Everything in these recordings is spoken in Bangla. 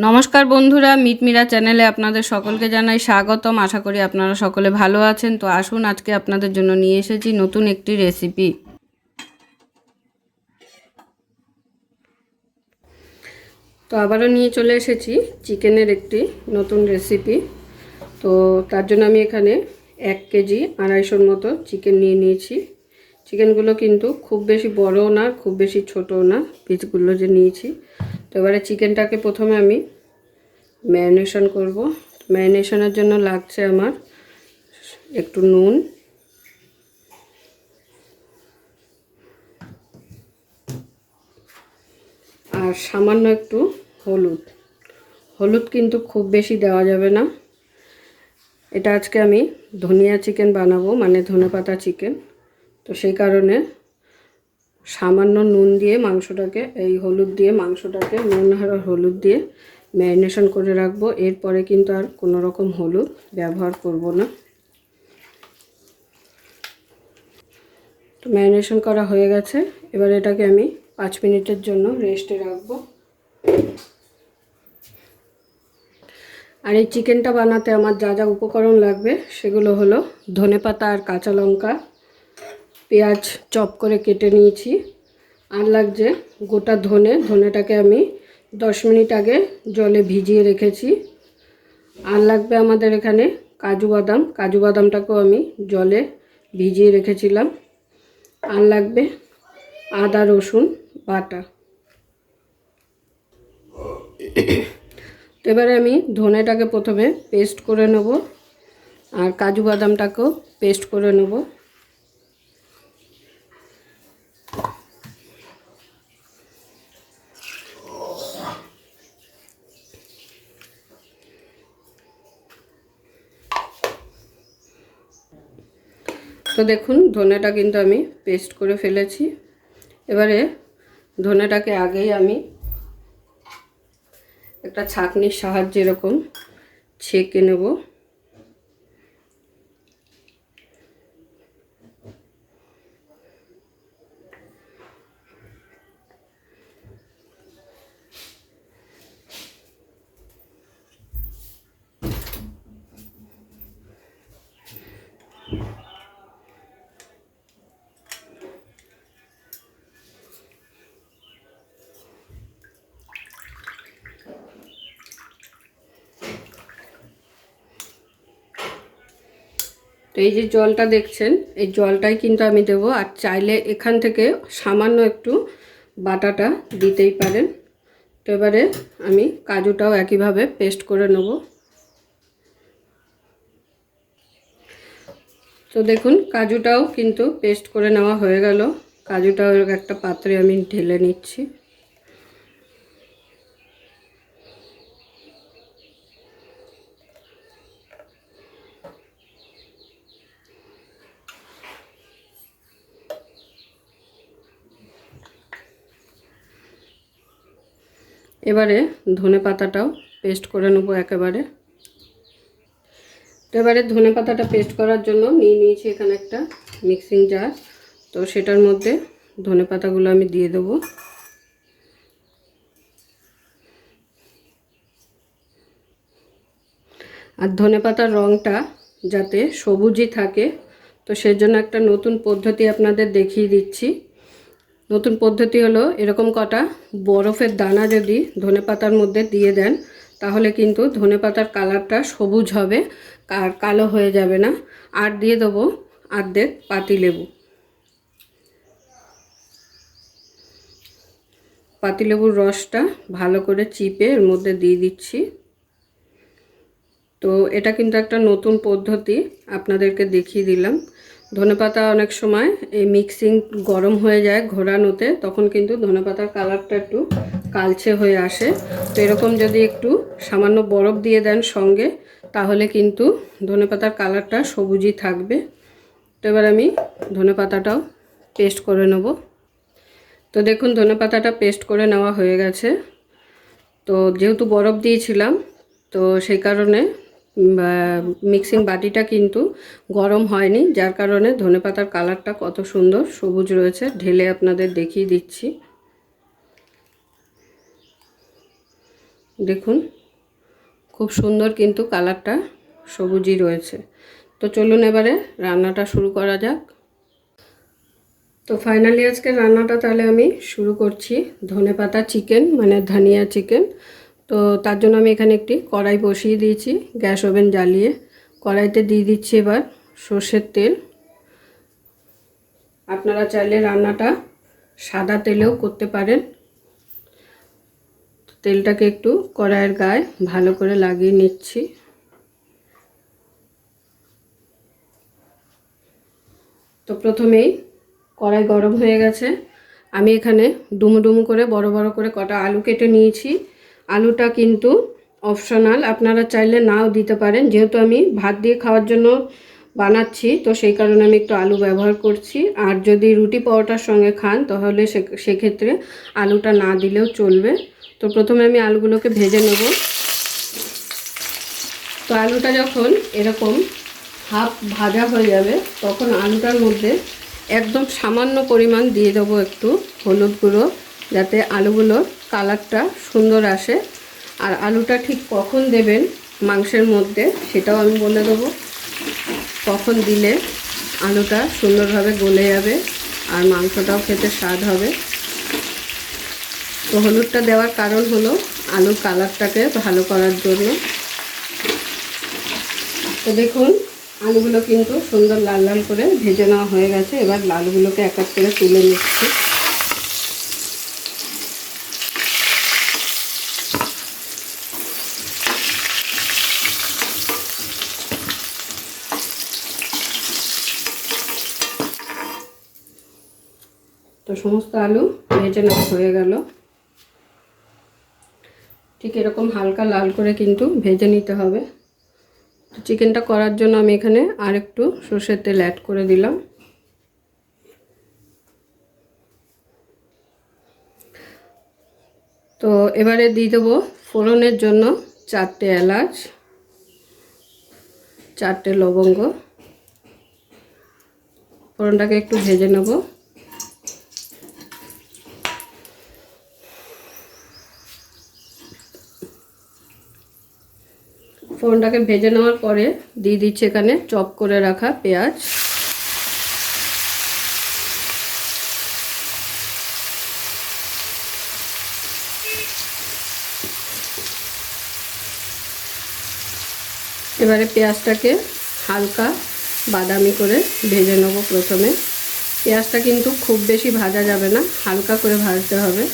নমস্কার বন্ধুরা, মিটমিরা চ্যানেলে আপনাদের সকলকে জানাই স্বাগতম। আশা করি আপনারা সকলে ভালো আছেন। তো আসুন, আজকে আপনাদের জন্য নিয়ে এসেছি নতুন একটি রেসিপি। তো আবারও নিয়ে চলে এসেছি চিকেনের একটি নতুন রেসিপি। তো তার জন্য আমি এখানে 1 কেজি 250 মতো চিকেন নিয়ে নিয়েছি। চিকেনগুলো কিন্তু খুব বেশি বড়ও না, খুব বেশি ছোটও না, পিসগুলো যে নিয়েছি। তো এবারে চিকেনটাকে প্রথমে আমি ম্যারিনেশন করব। ম্যারিনেশনের জন্য লাগছে আমার একটু নুন, আর সামান্য একটু হলুদ। হলুদ কিন্তু খুব বেশি দেওয়া যাবে না। এটা আজকে আমি ধনিয়া চিকেন বানাবো, মানে ধনেপাতা চিকেন। তো সেই কারণে সামান্য নুন দিয়ে মাংসটাকে, এই হলুদ দিয়ে মাংসটাকে নুন আর হলুদ দিয়ে ম্যারিনেশন করে রাখবো। এরপরে কিন্তু আর কোনো রকম হলুদ ব্যবহার করব না। তো ম্যারিনেশন করা হয়ে গেছে। এবার এটাকে আমি 5 মিনিটের জন্য রেস্টে রাখবো। আর এই চিকেনটা বানাতে আমার যা যা উপকরণ লাগবে সেগুলো হলো ধনেপাতা আর কাঁচা লঙ্কা, পেঁয়াজ চপ করে কেটে নিয়েছি, আর লাগছে গোটা ধনেটাকে আমি 10 মিনিট আগে জলে ভিজিয়ে রেখেছি। আর লাগবে আমাদের এখানে কাজু বাদামটাকেও আমি জলে ভিজিয়ে রেখেছিলাম। আর লাগবে আদা রসুন বাটা। এবারে আমি ধনেটাকে প্রথমে পেস্ট করে নেব, আর কাজু বাদামটাকেও পেস্ট করে নেব। তো দেখুন, ধনেটা কিন্তু আমি পেস্ট করে ফেলেছি। এবারে ধনেটাকে আগেই আমি একটা ছাঁকনির সাহায্যে এরকম ছেঁকে নেব। তো এই যে জলটা দেখছেন, এই জলটাই কিন্তু আমি দেব। আর চাইলে এখান থেকে সামান্য একটু বাটাটা দিতেই পারেন। তো এবারে আমি কাজুটাও একইভাবে পেস্ট করে নেব। তো দেখুন, কাজুটাও কিন্তু পেস্ট করে নেওয়া হয়ে গেল। কাজুটাও একটা পাত্রে আমি ঢেলে নিচ্ছি। এবারে ধনে পাতাটাও পেস্ট করে নেব একেবারে। তো এবারে ধনে পাতাটা পেস্ট করার জন্য নিয়ে নিয়েছি এখানে একটা মিক্সিং জার। তো সেটার মধ্যে ধনে পাতাগুলো আমি দিয়ে দেবো। আর ধনে পাতার রঙটা যাতে সবুজই থাকে, তো সেজন্য একটা নতুন পদ্ধতি আপনাদের দেখিয়ে দিচ্ছি। নতুন পদ্ধতি হলো, এরকম কটা বরফের দানা যদি ধনে পাতার মধ্যে দিয়ে দেন, তাহলে কিন্তু ধনে পাতার কালারটা সবুজ হবে, আর কালো হয়ে যাবে না। আর দিয়ে দেবো অর্ধেক পাতিলেবু। পাতিলেবুর রসটা ভালো করে চিপে এর মধ্যে দিয়ে দিচ্ছি। তো এটা কিন্তু একটা নতুন পদ্ধতি, আপনাদেরকে দেখিয়ে দিলাম। ধনেপাতা অনেক সময় এই মিক্সিং গরম হয়ে যায় ঘোরানোতে, তখন কিন্তু ধনেপাতার কালারটা একটু কালচে হয়ে আসে। তো এরকম যদি একটু সামান্য বরফ দিয়ে দেন সঙ্গে, তাহলে কিন্তু ধনেপাতার কালারটা সবুজই থাকবে। তো এবার আমি ধনেপাতাটাও পেস্ট করে নেব। তো দেখুন, ধনেপাতাটা পেস্ট করে নেওয়া হয়ে গেছে। তো যেহেতু বরফ দিয়েছিলাম, তো সেই কারণে মিক্সিং বাটিটা কিন্তু গরম হয়নি, যার কারণে ধনেপাতার কালারটা কত সুন্দর সবুজ রয়েছে। ঢেলে আপনাদের দেখিয়ে দিচ্ছি। দেখুন খুব সুন্দর কিন্তু কালারটা সবুজই রয়েছে। তো চলুন এবারে রান্নাটা শুরু করা যাক। তো ফাইনালি আজকে রান্নাটা তাহলে আমি শুরু করছি। ধনেপাতা চিকেন মানে ধনিয়া চিকেন। তো তার জন্য আমি এখানে একটি কড়াই বসিয়ে দিয়েছি, গ্যাস ওভেন জ্বালিয়ে। কড়াইতে দিয়ে দিচ্ছি এবার সর্ষের তেল। আপনারা চাইলে রান্নাটা সাদা তেলেও করতে পারেন। তেলটাকে একটু কড়াইয়ের গায়ে ভালো করে লাগিয়ে নিচ্ছি। তো প্রথমেই কড়াই গরম হয়ে গেছে। আমি এখানে ডুমো ডুমো করে বড় বড় করে কটা আলু কেটে নিয়েছি। আলুটা কিন্তু অপশনাল, আপনারা চাইলে নাও দিতে পারেন। যেহেতু আমি ভাত দিয়ে খাওয়ার জন্য বানাচ্ছি, তো সেই কারণে আমি একটু আলু ব্যবহার করছি। আর যদি রুটি পরোটার সঙ্গে খান তাহলে সেক্ষেত্রে আলুটা না দিলেও চলবে। তো প্রথমে আমি আলুগুলোকে ভেজে নেব। তো আলুটা যখন এরকম হাফ ভাজা হয়ে যাবে তখন আলুটার মধ্যে একদম সামান্য পরিমাণ দিয়ে দেবো একটু হলুদ গুঁড়ো, যাতে আলুগুলোর কালারটা সুন্দর আসে। আর আলুটা ঠিক কখন দেবেন মাংসের মধ্যে সেটাও আমি বলে দেবো। কখন দিলে আলুটা সুন্দরভাবে গলে যাবে আর মাংসটাও খেতে স্বাদ হবে। তো হলুদটা দেওয়ার কারণ হলো আলুর কালারটাকে ভালো করার জন্য। তো দেখুন আলুগুলো কিন্তু সুন্দর লাল লাল করে ভেজে নেওয়া হয়ে গেছে। এবার আলুগুলোকে এক এক করে তুলে নিচ্ছি। তো সমস্ত আলু ভেজে নেওয়া হয়ে গেল। ঠিক এরকম হালকা লাল করে কিন্তু ভেজে নিতে হবে। চিকেনটা করার জন্য আমি এখানে আর একটু সরষের তেল অ্যাড করে দিলাম। তো এবারে দিয়ে দেবো ফোড়নের জন্য 4টে এলাচ, 4টে লবঙ্গ। ফোড়নটাকে একটু ভেজে নেব। ফোড়নটাকে ভেজে নেওয়ার পরে দিয়ে দিচ্ছি এখানে চপ করে রাখা পেঁয়াজ। এবারে পেঁয়াজটাকে হালকা বাদামি করে ভেজে নেব। প্রথমে পেঁয়াজটা কিন্তু খুব বেশি ভাজা যাবে না, হালকা করে ভাজতে হবে।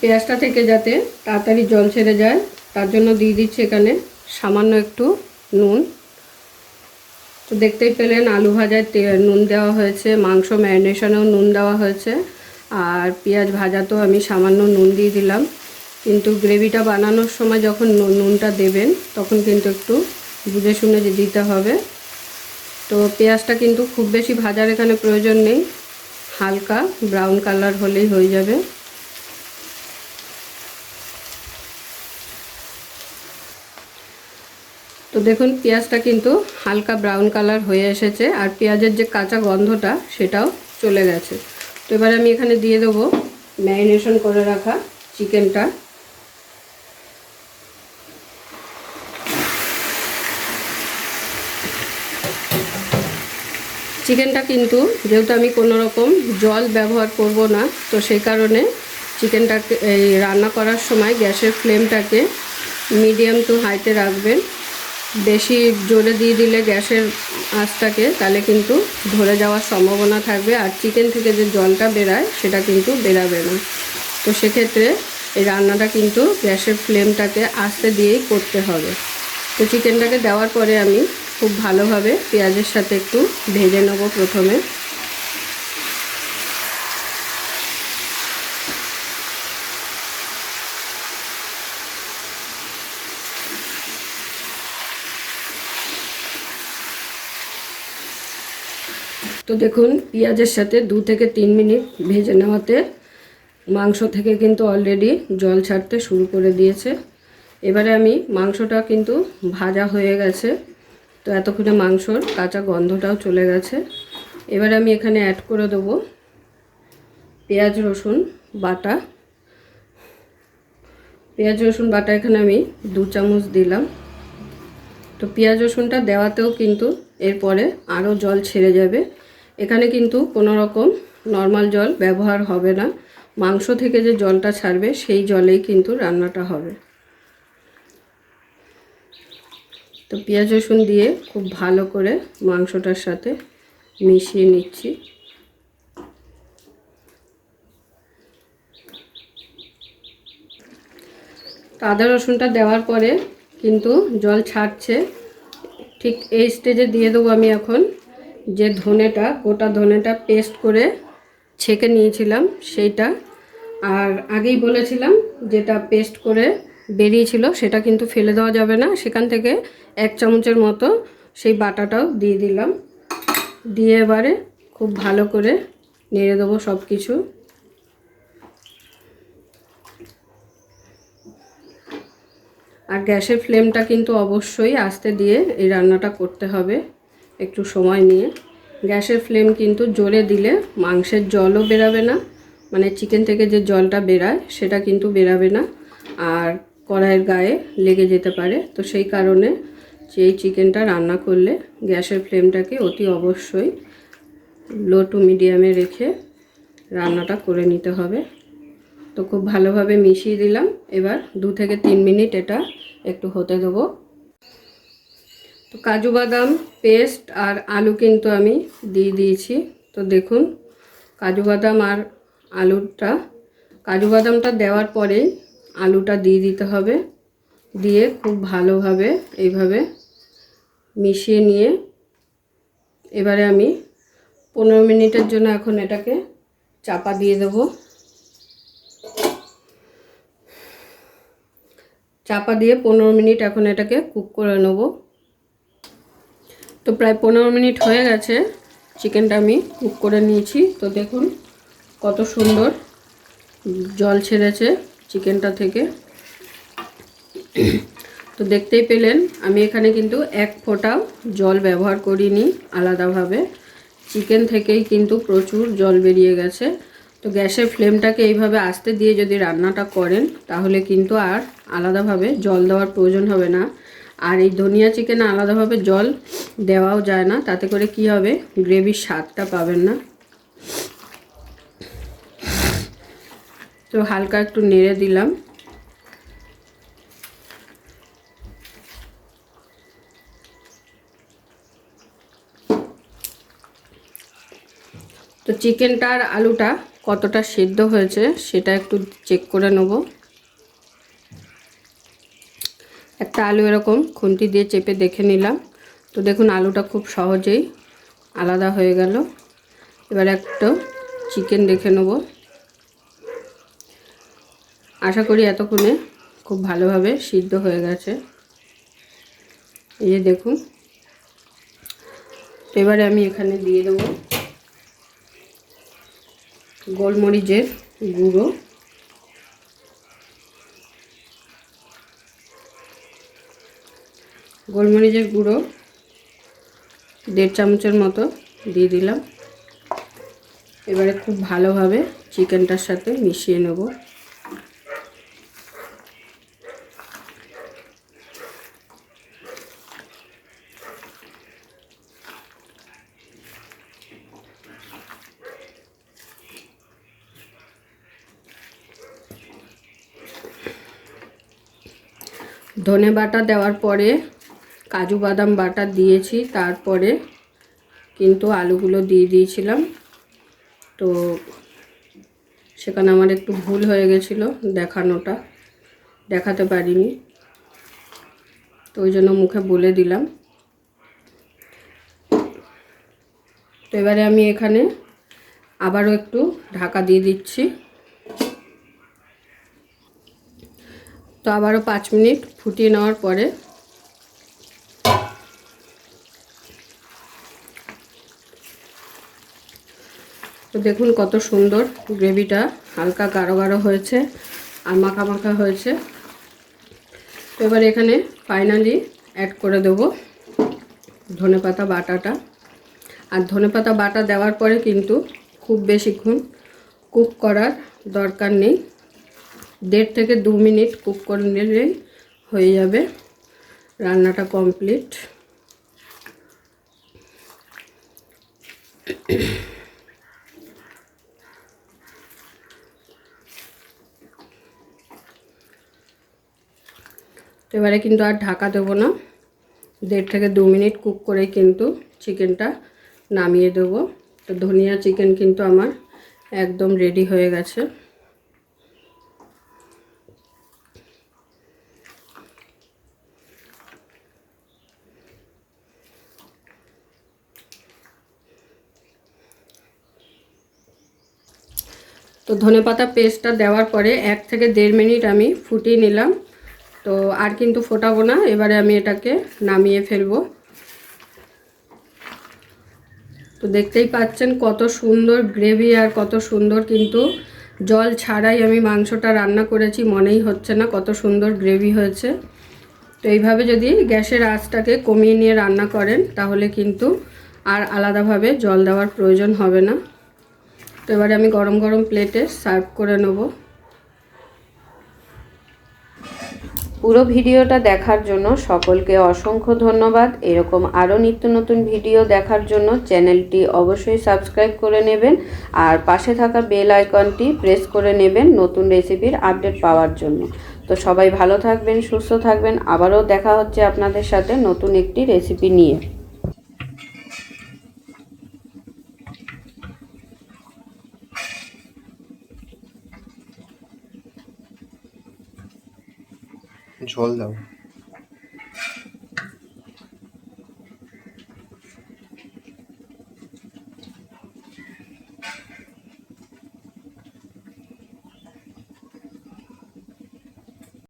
পেঁয়াজটা থেকে যাতে তাড়াতাড়ি জল ছেড়ে যায় তার জন্য দিয়ে দিচ্ছি এখানে সামান্য একটু নুন। তো দেখতেই পেলেন আলু ভাজায় নুন দেওয়া হয়েছে, মাংস ম্যারিনেশনেও নুন দেওয়া হয়েছে, আর পেঁয়াজ ভাজাতেও আমি সামান্য নুন দিয়ে দিলাম। কিন্তু গ্রেভিটা বানানোর সময় যখন নুনটা দেবেন তখন কিন্তু একটু বুঝে শুনে দিতে হবে। তো পেঁয়াজটা কিন্তু খুব বেশি ভাজার এখানে প্রয়োজন নেই, হালকা ব্রাউন কালার হলেই হয়ে যাবে। তো দেখুন পেঁয়াজটা কিন্তু হালকা ব্রাউন কালার হয়ে এসেছে আর পেঁয়াজের যে কাঁচা গন্ধটা সেটাও চলে গেছে। তো এবার আমি এখানে দিয়ে দেবো ম্যারিনেশন করে রাখা চিকেনটা। চিকেনটা কিন্তু যেহেতু আমি কোনো রকম জল ব্যবহার করব না, তো সেই কারণে চিকেনটাকে এই রান্না করার সময় গ্যাসের ফ্লেমটাকে মিডিয়াম টু হাইতে রাখবেন। বেশি জোরে দিয়ে দিলে গ্যাসের আঁচটাকে তাহলে কিন্তু ধরে যাওয়ার সম্ভাবনা থাকবে, আর চিকেন থেকে যে জলটা বেরায় সেটা কিন্তু বেরাবে না। তো সেক্ষেত্রে এই রান্নাটা কিন্তু গ্যাসের ফ্লেমটাকে আস্তে দিয়েই করতে হবে। তো চিকেনটাকে দেওয়ার পরে আমি খুব ভালোভাবে পেঁয়াজের সাথে একটু ভেজে নেব প্রথমে। তো দেখুন পেঁয়াজের সাথে 2 থেকে 3 মিনিট ভেজে নেওয়াতে মাংস থেকে কিন্তু অলরেডি জল ছাড়তে শুরু করে দিয়েছে। এবারে আমি মাংসটা কিন্তু ভাজা হয়ে গেছে, তো এতক্ষণে মাংসর কাঁচা গন্ধটাও চলে গেছে। এবার আমি এখানে অ্যাড করে দেবো পেঁয়াজ রসুন বাটা। পেঁয়াজ রসুন বাটা এখানে আমি 2 চামচ দিলাম। তো পেঁয়াজ রসুনটা দেওয়াতেও কিন্তু এরপরে আরও জল ছেড়ে যাবে। এখানে কিন্তু কোনো রকম নর্মাল জল ব্যবহার হবে না, মাংস থেকে যে জলটা ছাড়বে সেই জলেই কিন্তু রান্নাটা হবে। তো পেঁয়াজ রসুন দিয়ে খুব ভালো করে মাংসটার সাথে মিশিয়ে নিচ্ছি। আদা রসুনটা দেওয়ার পরে কিন্তু জল ছাড়ছে, ঠিক এই স্টেজে দিয়ে দেবো আমি এখন যে ধনেটা, গোটা ধনেটা পেস্ট করে ছেঁকে নিয়েছিলাম সেইটা। আর আগেই বলেছিলাম যেটা পেস্ট করে বেরিয়েছিল সেটা কিন্তু ফেলে দেওয়া যাবে না, সেখান থেকে 1 চামচের মতো সেই বাটাটাও দিয়ে দিলাম। দিয়ে এবারে খুব ভালো করে নেড়ে দেবো সব কিছু। আর গ্যাসের ফ্লেমটা কিন্তু অবশ্যই আস্তে দিয়ে এই রান্নাটা করতে হবে, একটু সময় নিয়ে। গ্যাসের ফ্লেম কিন্তু জোরে দিলে মাংসের জলও বেরাবে না, মানে চিকেন থেকে যে জলটা বেরায় সেটা কিন্তু বেরাবে না, আর কড়াইয়ের গায়ে লেগে যেতে পারে। তো সেই কারণে এই চিকেনটা রান্না করলে গ্যাসের ফ্লেমটাকে অতি অবশ্যই লো টু মিডিয়ামে রেখে রান্নাটা করে নিতে হবে। তো খুব ভালোভাবে মিশিয়ে দিলাম। এবার 2 থেকে 3 মিনিট এটা একটু হতে দেবো। তো কাজু বাদাম পেস্ট আর আলু কিন্তু আমি দিয়ে দিয়েছি। তো দেখুন কাজু বাদাম আর আলুটা, কাজু বাদামটা দেওয়ার পরেই আলুটা দিয়ে দিতে হবে। দিয়ে খুব ভালোভাবে এইভাবে মিশিয়ে নিয়ে এবারে আমি 15 মিনিটের জন্য এখন এটাকে চাপা দিয়ে দেবো। চাপা দিয়ে 15 মিনিট এখন এটাকে কুক করে নেব। তো প্রায় 15 মিনিট হয়ে গেছে, চিকেনটা আমি কুক করে নিয়েছি। তো দেখুন কত সুন্দর জল ছেড়েছে চিকেনটা থেকে। তো দেখতেই পেলেন আমি এখানে কিন্তু 1 ফোঁটাও জল ব্যবহার করিনি আলাদাভাবে, চিকেন থেকেই কিন্তু প্রচুর জল বেরিয়ে গেছে। তো গ্যাসের ফ্লেমটাকে এইভাবে আস্তে দিয়ে যদি রান্নাটা করেন তাহলে কিন্তু আর আলাদাভাবে জল দেওয়ার প্রয়োজন হবে না। আর এই ধনিয়া চিকেনে আলাদাভাবে জল দেওয়াও যায় না, তাতে করে কি হবে, গ্রেভির স্বাদটা পাবেন না। তো হালকা একটু নেড়ে দিলাম। তো চিকেনটা আর আলুটা কতটা সেদ্ধ হয়েছে সেটা একটু চেক করে নেব। একটা আলু এরকম খুন্তি দিয়ে চেপে দেখে নিলাম। তো দেখুন আলুটা খুব সহজেই আলাদা হয়ে গেল। এবার একটা চিকেন দেখে নেব। আশা করি এতক্ষণে খুব ভালোভাবে সিদ্ধ হয়ে গেছে। এই যে দেখুন। তো এবারে আমি এখানে দিয়ে দেবো গোলমরিচের গুঁড়ো, গোলমরিচের গুঁড়ো 1.5 চামচের মতো দিয়ে দিলাম। এবারে খুব ভালোভাবে চিকেনটার সাথে মিশিয়ে নেব। ধনে বাটা দেওয়ার পরে কাজু বাদাম বাটা দিয়েছি, তারপরে কিন্তু আলুগুলো দিয়ে দিয়েছিলাম। তো সেখানে আমার একটু ভুল হয়ে গেছিলো, দেখাতে পারিনি, তো ওই জন্য মুখে বলে দিলাম। তো এবারে আমি এখানে আবারও একটু ঢাকা দিয়ে দিচ্ছি। তো আবারও 5 মিনিট ফুটিয়ে নেওয়ার পরে তো দেখুন কত সুন্দর গ্রেভিটা হালকা গাঢ় গাঢ় হয়েছে আর মাখা মাখা হয়েছে। তো এবার এখানে ফাইনালি অ্যাড করে দেবো ধনেপাতা বাটাটা। আর ধনেপাতা বাটা দেওয়ার পরে কিন্তু খুব বেশিক্ষণ কুক করার দরকার নেই, 1.5 থেকে 2 মিনিট কুক করে নিলেই হয়ে যাবে রান্নাটা কমপ্লিট। এবারে কিন্তু আর ঢাকা দেবো না, 1.5 থেকে 2 মিনিট কুক করে কিন্তু চিকেনটা নামিয়ে দেবো। তো ধনিয়া চিকেন কিন্তু আমার একদম রেডি হয়ে গেছে। তো ধনেপাতা পেস্টটা দেওয়ার পরে 1 থেকে 1.5 মিনিট আমি ফুটিয়ে নিলাম। তো আর কিন্তু ফোটাবো না, এবারে আমি এটাকে নামিয়ে ফেলবো। তো দেখতেই পাচ্ছেন কত সুন্দর গ্রেভি আর কত সুন্দর কিন্তু জল ছাড়াই আমি মাংসটা রান্না করেছি, মনেই হচ্ছে না কত সুন্দর গ্রেভি হয়েছে। তো এইভাবে যদি গ্যাসের আঁচটাকে কমিয়ে নিয়ে রান্না করেন তাহলে কিন্তু আর আলাদাভাবে জল দেওয়ার প্রয়োজন হবে না। তো এবারে আমি গরম গরম প্লেটে সার্ভ করে নেব। পুরো ভিডিওটা দেখার জন্য সকলকে অসংখ্য ধন্যবাদ। এরকম আরও নিত্য নতুন ভিডিও দেখার জন্য চ্যানেলটি অবশ্যই সাবস্ক্রাইব করে নেবেন আর পাশে থাকা বেল আইকনটি প্রেস করে নেবেন নতুন রেসিপির আপডেট পাওয়ার জন্য। তো সবাই ভালো থাকবেন, সুস্থ থাকবেন। আবারও দেখা হচ্ছে আপনাদের সাথে নতুন একটি রেসিপি নিয়ে। ঝোল দাও।